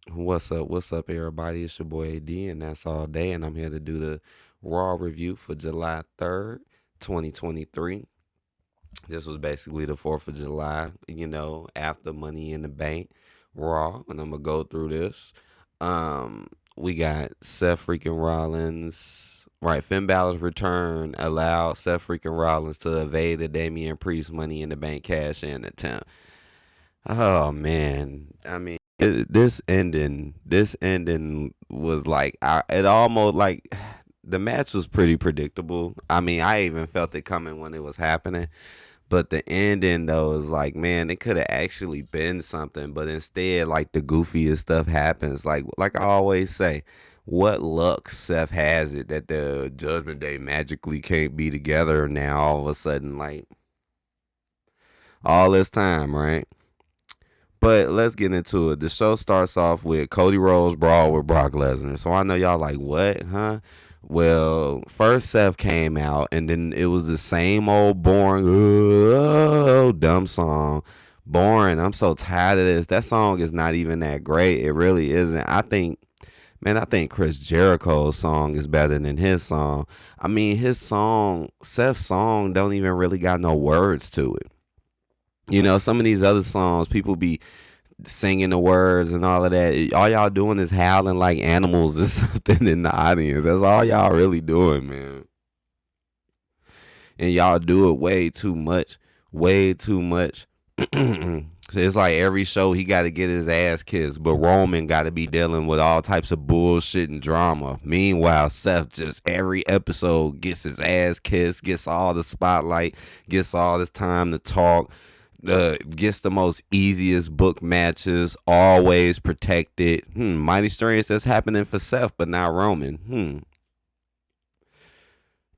What's up, everybody? It's your boy AD, and that's all day. And I'm here to do the Raw review for July 3rd, 2023. This was basically the 4th of July, after Money in the Bank Raw. And I'm going to go through this. We got Seth freaking Rollins. Right, Finn Balor's return allowed Seth freaking Rollins to evade the Damian Priest Money in the Bank cash in attempt. Oh man, I mean, this ending was like, it almost like the match was pretty predictable. I mean, I even felt it coming when it was happening, but the ending though is like, man, it could have actually been something, but instead, like the goofiest stuff happens. Like I always say, what luck Seth has it that the Judgment Day magically can't be together now all of a sudden, like all this time, right? But let's get into it. The show starts off with Cody Rhodes brawl with Brock Lesnar. So I know y'all like, what, huh? Well, first Seth came out, and then it was the same old boring, oh, dumb song. Boring. I'm so tired of this. That song is not even that great. It really isn't. I think Chris Jericho's song is better than his song. I mean, Seth's song, don't even really got no words to it. Some of these other songs, people be singing the words and all of that. All y'all doing is howling like animals or something in the audience. That's all y'all really doing, man. And y'all do it way too much. Way too much. So it's like every show he got to get his ass kissed, but Roman got to be dealing with all types of bullshit and drama. Meanwhile, Seth just every episode gets his ass kissed, gets all the spotlight, gets all this time to talk, gets the most easiest book matches, always protected. Mighty strange that's happening for Seth, but not Roman.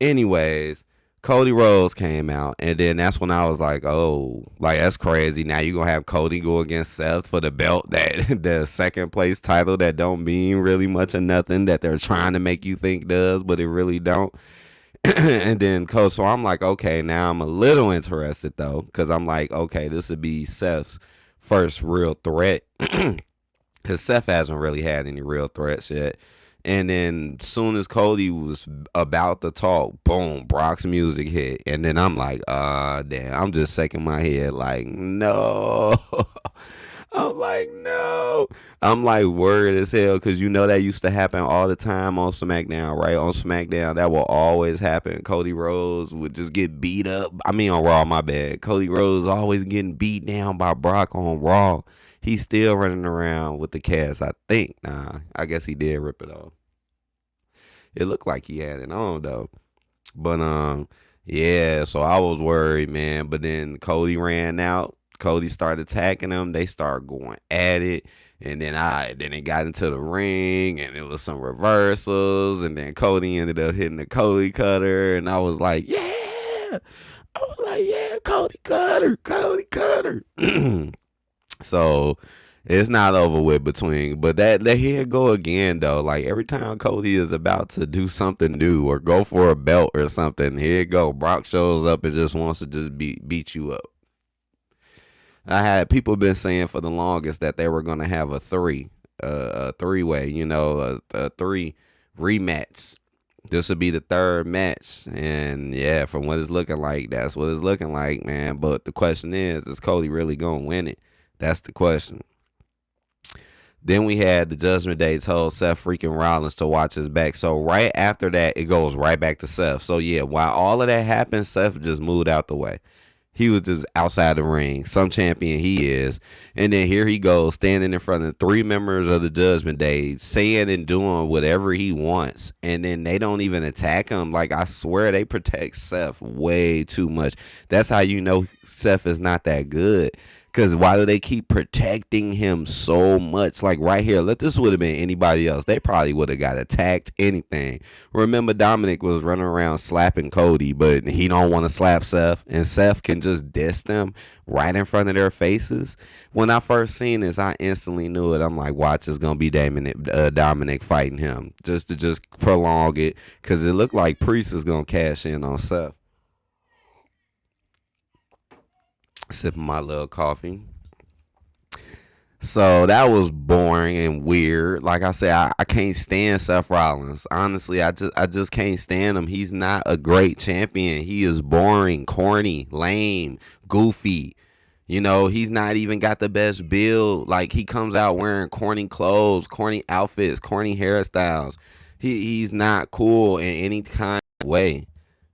Anyways, Cody Rhodes came out, and then that's when I was like, oh, like that's crazy. Now you're gonna have Cody go against Seth for the belt, that the second place title that don't mean really much or nothing, that they're trying to make you think does, but it really don't. And then Cody, so I'm like, okay, now I'm a little interested though, because I'm like, okay, this would be Seth's first real threat. Because Seth hasn't really had any real threats yet. And then soon as Cody was about to talk, boom, Brock's music hit. And then I'm like, damn, I'm just shaking my head like, no. I'm like, no. I'm like worried as hell because that used to happen all the time on SmackDown, right? On SmackDown, that will always happen. Cody Rhodes would just get beat up. I mean, on Raw, my bad. Cody Rhodes always getting beat down by Brock on Raw. He's still running around with the cast, I think. Nah, I guess he did rip it off. It looked like he had it on though. But yeah, so I was worried, man. But then Cody ran out. Cody started attacking him. They started going at it. And then it got into the ring and it was some reversals. And then Cody ended up hitting the Cody cutter. And I was like, yeah. I was like, yeah, Cody cutter, Cody cutter. So it's not over with between, but that here go again though. Like every time Cody is about to do something new or go for a belt or something, here it go. Brock shows up and just wants to just beat you up. I had people been saying for the longest that they were gonna have a three way, a three rematch. This would be the third match, and yeah, from what it's looking like, that's what it's looking like, man. But the question is Cody really gonna win it? That's the question. Then we had the Judgment Day told Seth freaking Rollins to watch his back. So right after that, it goes right back to Seth. So yeah, while all of that happened, Seth just moved out the way. He was just outside the ring, some champion he is. And then here he goes, standing in front of three members of the Judgment Day, saying and doing whatever he wants. And then they don't even attack him. Like, I swear they protect Seth way too much. That's how you know Seth is not that good. Because why do they keep protecting him so much? Like right here, let this would have been anybody else. They probably would have got attacked, anything. Remember, Dominic was running around slapping Cody, but he don't want to slap Seth. And Seth can just diss them right in front of their faces. When I first seen this, I instantly knew it. I'm like, watch, it's going to be Dominic fighting him. Just to just prolong it. Because it looked like Priest is going to cash in on Seth. Sipping my little coffee. So that was boring and weird. Like I said, I can't stand Seth Rollins. Honestly, I just can't stand him. He's not a great champion. He is boring, corny, lame, goofy. You know, he's not even got the best build. Like he comes out wearing corny clothes, corny outfits, corny hairstyles. He's not cool in any kind of way.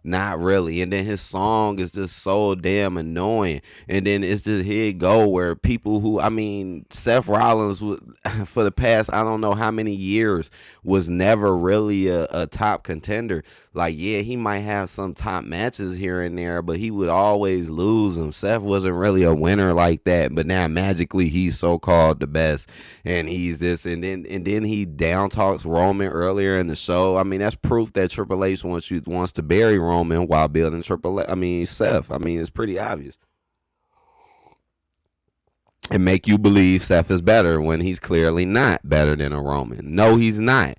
Not really. And then his song is just so damn annoying. And then it's just here it go where people who I mean, Seth Rollins was, for the past I don't know how many years was never really a top contender. Like yeah, he might have some top matches here and there, but he would always lose them. Seth wasn't really a winner like that, but now magically he's so called the best and he's this and then he down talks Roman earlier in the show. I mean, that's proof that Triple H wants to bury Roman while building Seth. I mean, it's pretty obvious. And make you believe Seth is better when he's clearly not better than a Roman. No, he's not.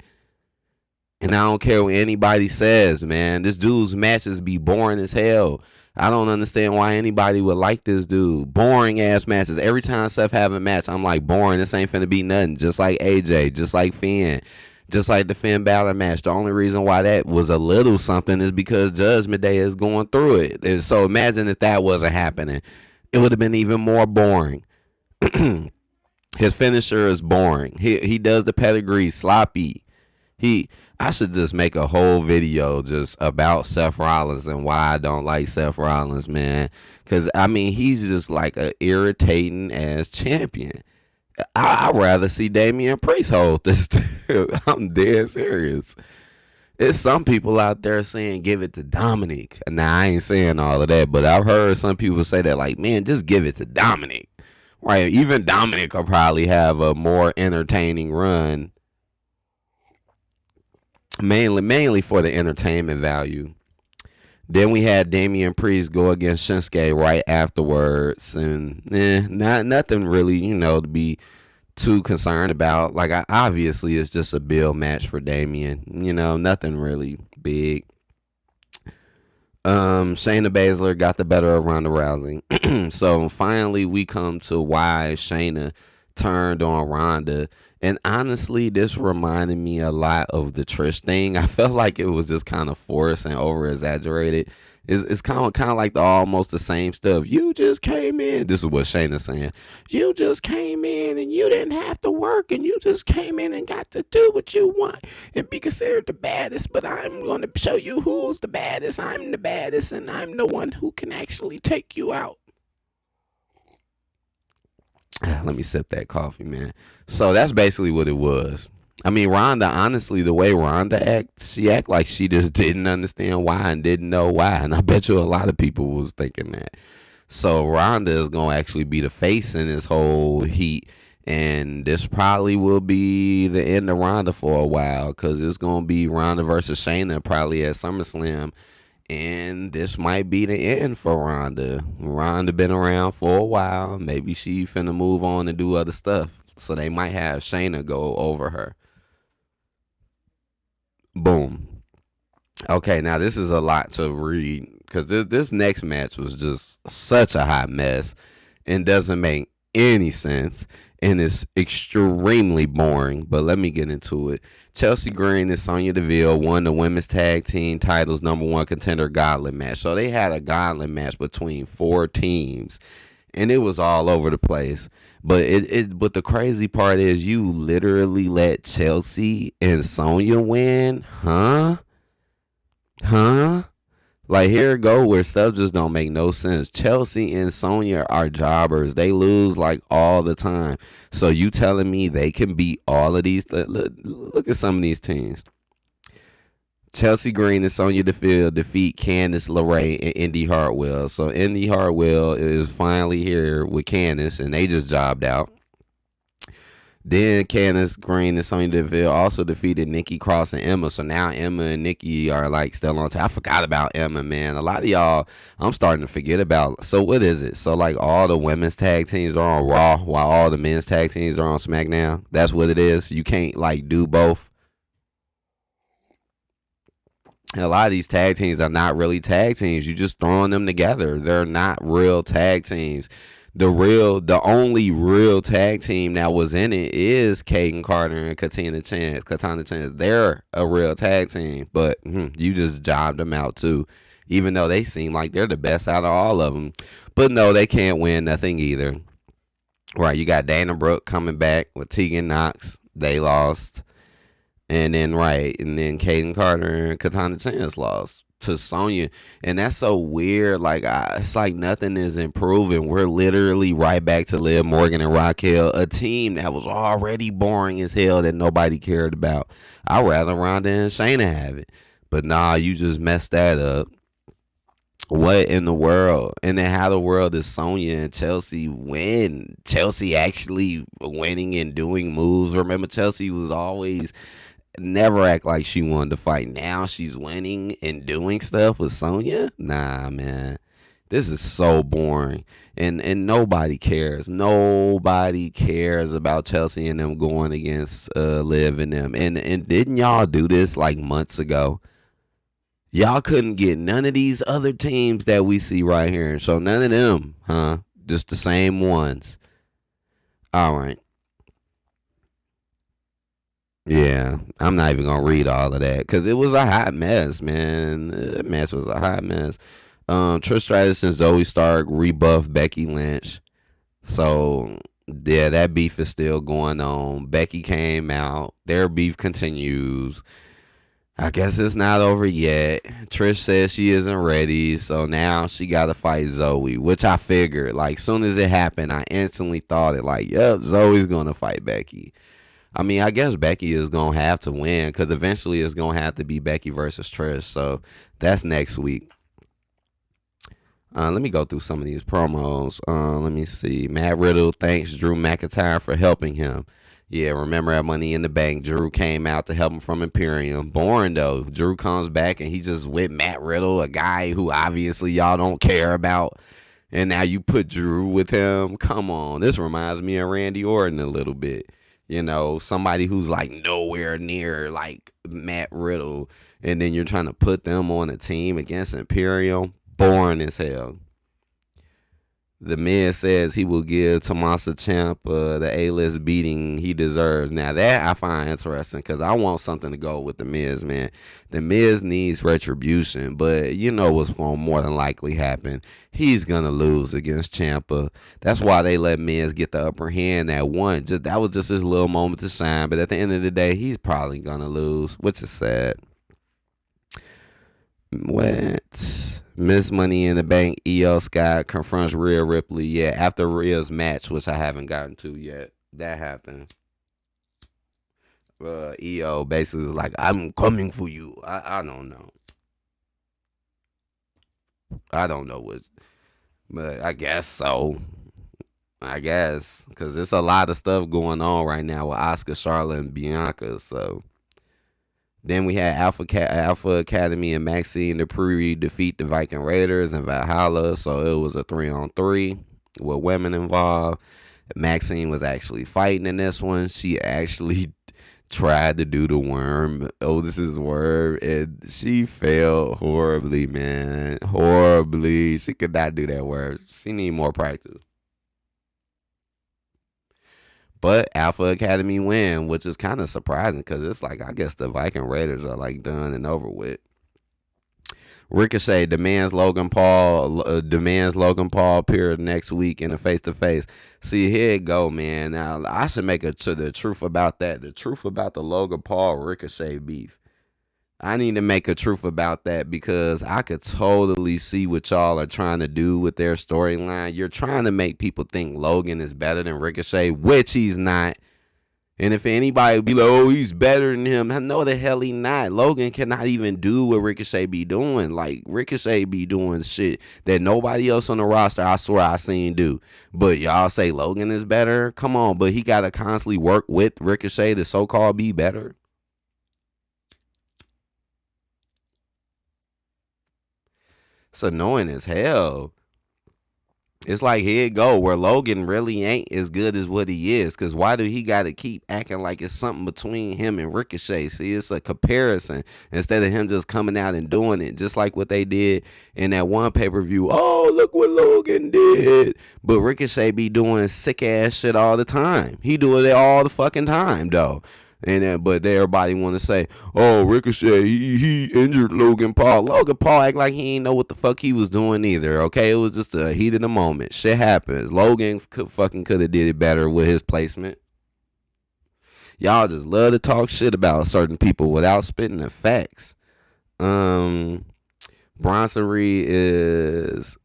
And I don't care what anybody says, man. This dude's matches be boring as hell. I don't understand why anybody would like this dude. Boring ass matches. Every time Seth have a match, I'm like, boring. This ain't finna be nothing. Just like AJ, just like Finn, just like the Finn Balor match. The only reason why that was a little something is because Judgment Day is going through it. And so imagine if that wasn't happening. It would have been even more boring. His finisher is boring. He does the pedigree sloppy. I should just make a whole video just about Seth Rollins and why I don't like Seth Rollins, man. Cause I mean he's just like a irritating ass champion. I'd rather see Damian Priest hold this too. I'm dead serious. There's some people out there saying give it to Dominic. Now I ain't saying all of that, but I've heard some people say that like, man, just give it to Dominic. Right? Even Dominic will probably have a more entertaining run. Mainly for the entertainment value. Then we had Damian Priest go against Shinsuke right afterwards, and not nothing really, to be too concerned about. Like, obviously, it's just a bill match for Damian. Nothing really big. Shayna Baszler got the better of Ronda Rousey. So finally, we come to why Shayna turned on Rhonda. And honestly, this reminded me a lot of the Trish thing. I felt like it was just kind of forced and over exaggerated. It's kind of like almost the same stuff. You just came in. This is what Shayna's saying. You just came in and you didn't have to work and you just came in and got to do what you want and be considered the baddest. But I'm going to show you who's the baddest. I'm the baddest and I'm the one who can actually take you out. Let me sip that coffee, man. So that's basically what it was. I mean, Rhonda, honestly, the way Rhonda acts, she act like she just didn't understand why and didn't know why. And I bet you a lot of people was thinking that. So Rhonda is going to actually be the face in this whole heat. And this probably will be the end of Rhonda for a while because it's going to be Rhonda versus Shayna probably at SummerSlam. And this might be the end for Rhonda. Rhonda been around for a while. Maybe she finna move on and do other stuff. So they might have Shayna go over her. Boom. Okay, now this is a lot to read because this next match was just such a hot mess and doesn't make any sense and it's extremely boring. But let me get into it. Chelsea Green and Sonya DeVille won the women's tag team titles #1 contender gauntlet match. So they had a gauntlet match between 4 teams and it was all over the place. But but the crazy part is you literally let Chelsea and Sonya win? Huh? Like here it go where stuff just don't make no sense. Chelsea and Sonya are jobbers. They lose like all the time. So you telling me they can beat all of these? Look at some of these teams. Chelsea Green and Sonya Deville defeat Candice LeRae and Indy Hartwell. So Indy Hartwell is finally here with Candice, and they just jobbed out. Then Candice Green and Sonya Deville also defeated Nikki Cross and Emma. So now Emma and Nikki are like still on top. I forgot about Emma, man. A lot of y'all, I'm starting to forget about. So what is it? So like all the women's tag teams are on Raw while all the men's tag teams are on SmackDown. That's what it is. You can't like do both. And a lot of these tag teams are not really tag teams. You just throwing them together. They're not real tag teams. The only real tag team that was in it is Caden Carter and Katana Chance. They're a real tag team, but you just jobbed them out too, even though they seem like they're the best out of all of them. But no, they can't win nothing either. Right, you got Dana Brooke coming back with Tegan Knox. They lost. And then Caden Carter and Katana Chance lost to Sonya. And that's so weird. Like, it's like nothing is improving. We're literally right back to Liv Morgan and Raquel, a team that was already boring as hell that nobody cared about. I'd rather Rhonda and Shayna have it. But nah, you just messed that up. What in the world? And then how the world does Sonya and Chelsea win? Chelsea actually winning and doing moves. Remember, Chelsea was always never act like she wanted to fight. Now she's winning and doing stuff with Sonya. Nah, man, this is so boring, and nobody cares. Nobody cares about Chelsea and them going against Liv and them. And didn't y'all do this like months ago? Y'all couldn't get none of these other teams that we see right here. So none of them, huh? Just the same ones. All right. Yeah, I'm not even gonna read all of that because it was a hot mess, man. The mess was a hot mess. Trish Stratus and Zoe Stark rebuffed Becky Lynch, so yeah, that beef is still going on. Becky came out, their beef continues. I guess it's not over yet. Trish says she isn't ready, so now she got to fight Zoe, which I figured. Like, soon as it happened, I instantly thought it. Like, yep, Zoe's gonna fight Becky. I mean, I guess Becky is going to have to win because eventually it's going to have to be Becky versus Trish. So that's next week. Let me go through some of these promos. Let me see. Matt Riddle thanks Drew McIntyre for helping him. Yeah, remember at Money in the Bank, Drew came out to help him from Imperium. Boring, though. Drew comes back and he just with Matt Riddle, a guy who obviously y'all don't care about. And now you put Drew with him. Come on. This reminds me of Randy Orton a little bit. You know, somebody who's like nowhere near like Matt Riddle, and then you're trying to put them on a team against Imperium. Boring as hell. The Miz says he will give Tommaso Ciampa the A-list beating he deserves. Now that I find interesting because I want something to go with the Miz, man. The Miz needs retribution, but you know what's going to more than likely happen. He's gonna lose against Ciampa. That's why they let Miz get the upper hand at one. Just that was just his little moment to shine. But at the end of the day, he's probably gonna lose, which is sad. What? Miss Money in the Bank, EO Scott confronts Real Ripley. Yeah, after Rhea's match, which I haven't gotten to yet. That happened. EO basically was like, I'm coming for you. I don't know. I don't know what, but I guess so. I guess. Because there's a lot of stuff going on right now with Oscar, Charlotte, and Bianca. So then we had Alpha Academy and Maxine Dupree defeat the Viking Raiders and Valhalla. So it was a 3-on-3 with women involved. Maxine was actually fighting in this one. She actually tried to do the worm, Otis's worm, and she failed horribly, man. Horribly. She could not do that worm. She need more practice. But Alpha Academy win, which is kind of surprising because it's like I guess the Viking Raiders are like done and over with. Ricochet demands Logan Paul appear next week in a face to face. See, here it go, man. Now I should make the truth about that. The truth about the Logan Paul Ricochet beef. I need to make a truth about that because I could totally see what y'all are trying to do with their storyline. You're trying to make people think Logan is better than Ricochet, which he's not. And if anybody be like, oh, he's better than him, no, the hell he not. Logan cannot even do what Ricochet be doing. Like, Ricochet be doing shit that nobody else on the roster, I swear, I seen do. But y'all say Logan is better? Come on, but he got to constantly work with Ricochet to so-called be better. It's annoying as hell. It's like, here it go, where Logan really ain't as good as what he is. Because why do he got to keep acting like it's something between him and Ricochet? See, it's a comparison instead of him just coming out and doing it. Just like what they did in that one pay-per-view. Oh, look what Logan did. But Ricochet be doing sick-ass shit all the time. He doing it all the fucking time, though. And but everybody want to say, "Oh, Ricochet, he injured Logan Paul." Logan Paul act like he ain't know what the fuck he was doing either. Okay, it was just a heat of the moment. Shit happens. Logan could have did it better with his placement. Y'all just love to talk shit about certain people without spitting the facts. Bronson Reed is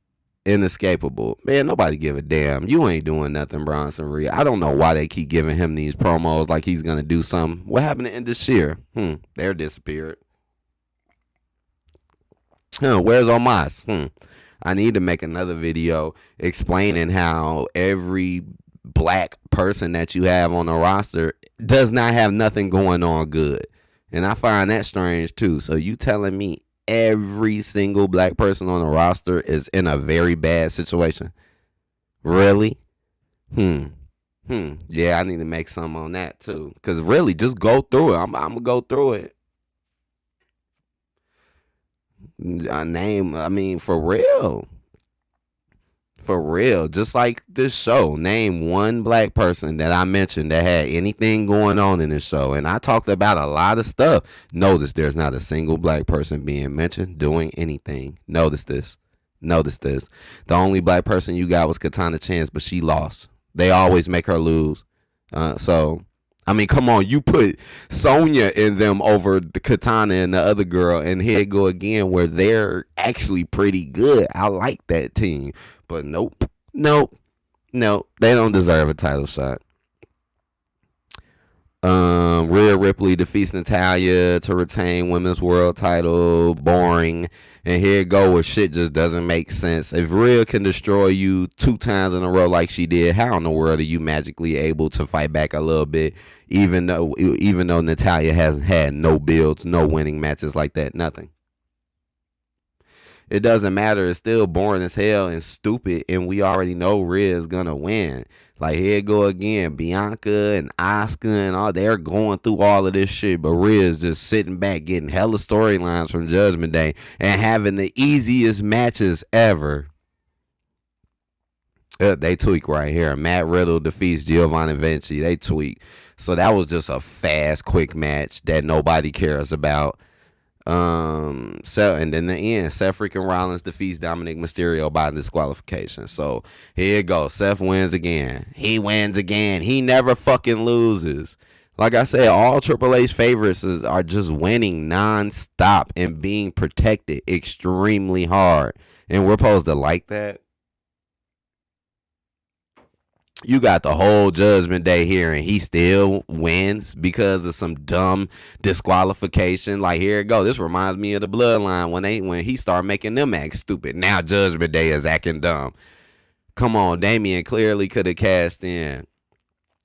inescapable. Man, nobody give a damn. You ain't doing nothing, Bronson Reed. I don't know why they keep giving him these promos like he's gonna do something. What happened to Indus? They're disappeared. Where's Omos? I need to make another video explaining how every black person that you have on the roster does not have nothing going on good. And I find that strange too. So you telling me every single black person on the roster is in a very bad situation? Really? Yeah, I need to make some on that too. Cause really, just go through it. I'm gonna go through it. For real. For real. Just like this show. Name one black person that I mentioned that had anything going on in this show. And I talked about a lot of stuff. Notice there's not a single black person being mentioned doing anything. Notice this. The only black person you got was Katana Chance, but she lost. They always make her lose. Come on, you put Sonya in them over the Katana and the other girl, and here it go again where they're actually pretty good. I like that team. But nope. They don't deserve a title shot. Real Ripley defeats Natalya to retain women's world title. Boring. And here it go where shit just doesn't make sense. If Rhea can destroy you 2 times in a row like she did, how in the world are you magically able to fight back a little bit? Even though Natalya hasn't had no builds, no winning matches like that, nothing. It doesn't matter. It's still boring as hell and stupid, and we already know Rhea is gonna win. Like, here it go again. Bianca and Asuka and all, they're going through all of this shit, but Rhea's just sitting back getting hella storylines from Judgment Day and having the easiest matches ever. They tweak right here. Matt Riddle defeats Giovanni Vinci. They tweak. So that was just a fast, quick match that nobody cares about. And then the end, Seth freaking Rollins defeats Dominic Mysterio by disqualification. So here it goes. Seth wins again. He wins again. He never fucking loses. Like I said, all Triple H favorites are just winning non-stop and being protected extremely hard. And we're supposed to like that. You got the whole Judgment Day here, and he still wins because of some dumb disqualification. Like, here it go. This reminds me of the Bloodline when he started making them act stupid. Now Judgment Day is acting dumb. Come on, Damian clearly could have cashed in.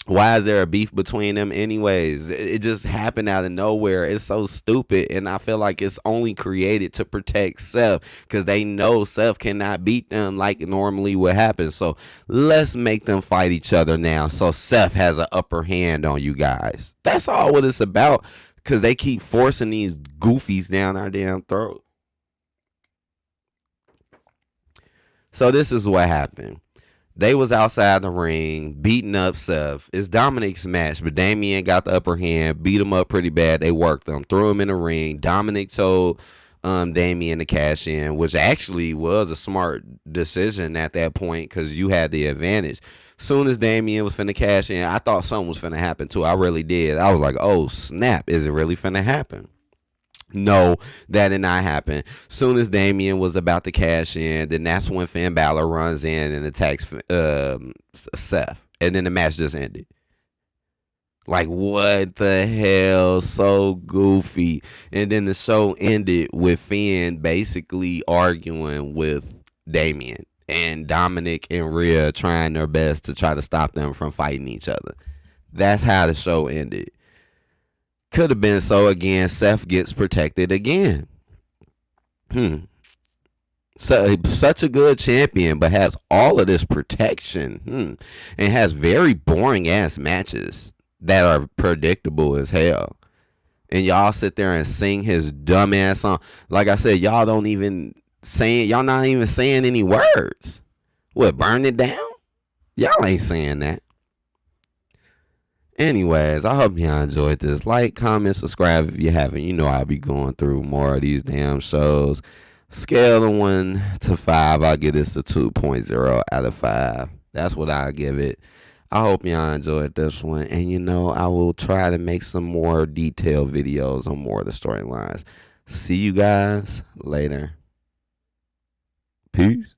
Why is there a beef between them anyways? It just happened out of nowhere. It's so stupid, and I feel like it's only created to protect Seth because they know Seth cannot beat them like normally would happen. So let's make them fight each other now so Seth has an upper hand on you guys. That's all what it's about, because they keep forcing these goofies down our damn throat. So this is what happened. They was outside the ring, beating up Seth. It's Dominic's match, but Damian got the upper hand, beat him up pretty bad. They worked him, threw him in the ring. Dominic told Damian to cash in, which actually was a smart decision at that point because you had the advantage. Soon as Damian was finna cash in, I thought something was finna happen too. I really did. I was like, oh, snap. Is it really finna happen? No, that did not happen. Soon as Damian was about to cash in, then that's when Finn Balor runs in and attacks Seth. And then the match just ended. Like, what the hell? So goofy. And then the show ended with Finn basically arguing with Damian. And Dominic and Rhea trying their best to try to stop them from fighting each other. That's how the show ended. Could have been so again. Seth gets protected again. such a good champion, but has all of this protection, and has very boring ass matches that are predictable as hell. And y'all sit there and sing his dumb ass song. Like I said, y'all not even saying any words. What, burn it down? Y'all ain't saying that. Anyways, I hope y'all enjoyed this. Like, comment, subscribe if you haven't. You know I'll be going through more of these damn shows. Scale of 1 to 5, I'll give this a 2.0 out of 5. That's what I'll give it. I hope y'all enjoyed this one. And I will try to make some more detailed videos on more of the storylines. See you guys later. Peace.